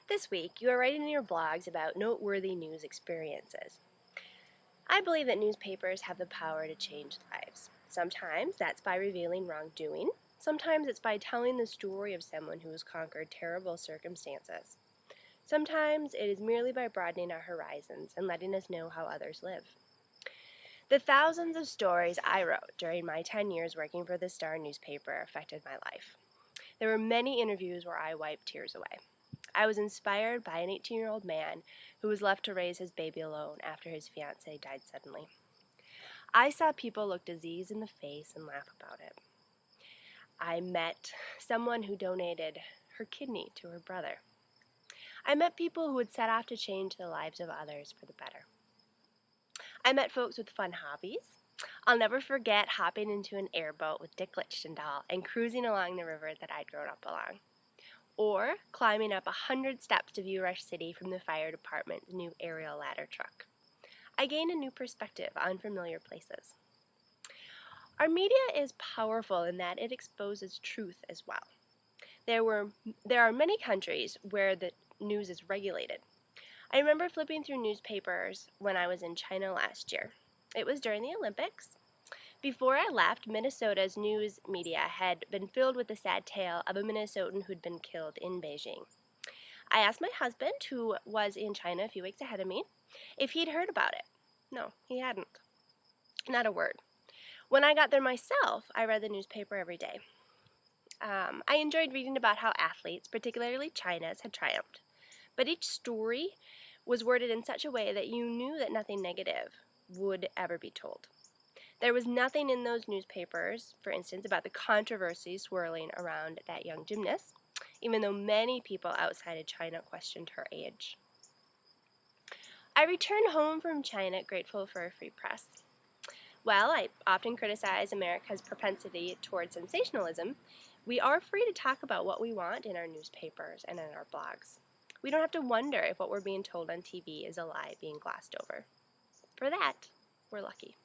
This week, you are writing in your blogs about noteworthy news experiences. I believe that newspapers have the power to change lives. Sometimes that's by revealing wrongdoing. Sometimes it's by telling the story of someone who has conquered terrible circumstances. Sometimes it is merely by broadening our horizons and letting us know how others live. The thousands of stories I wrote during my 10 years working for the Star newspaper affected my life. There were many interviews where I wiped tears away. I was inspired by an 18-year-old man who was left to raise his baby alone after his fiancée died suddenly. I saw people look disease in the face and laugh about it. I met someone who donated her kidney to her brother. I met people who would set off to change the lives of others for the better. I met folks with fun hobbies. I'll never forget hopping into an airboat with Dick Lichtendahl and cruising along the river that I'd grown up along. Or climbing up 100 steps to view Rush City from the fire department's new aerial ladder truck. I gained a new perspective on familiar places. Our media is powerful in that it exposes truth as well. There are many countries where the news is regulated. I remember flipping through newspapers when I was in China last year. It was during the Olympics. Before I left, Minnesota's news media had been filled with the sad tale of a Minnesotan who'd been killed in Beijing. I asked my husband, who was in China a few weeks ahead of me, if he'd heard about it. No, he hadn't. Not a word. When I got there myself, I read the newspaper every day. I enjoyed reading about how athletes, particularly China's, had triumphed. But each story was worded in such a way that you knew that nothing negative would ever be told. There was nothing in those newspapers, for instance, about the controversy swirling around that young gymnast, even though many people outside of China questioned her age. I returned home from China grateful for a free press. While I often criticize America's propensity toward sensationalism, we are free to talk about what we want in our newspapers and in our blogs. We don't have to wonder if what we're being told on TV is a lie being glossed over. For that, we're lucky.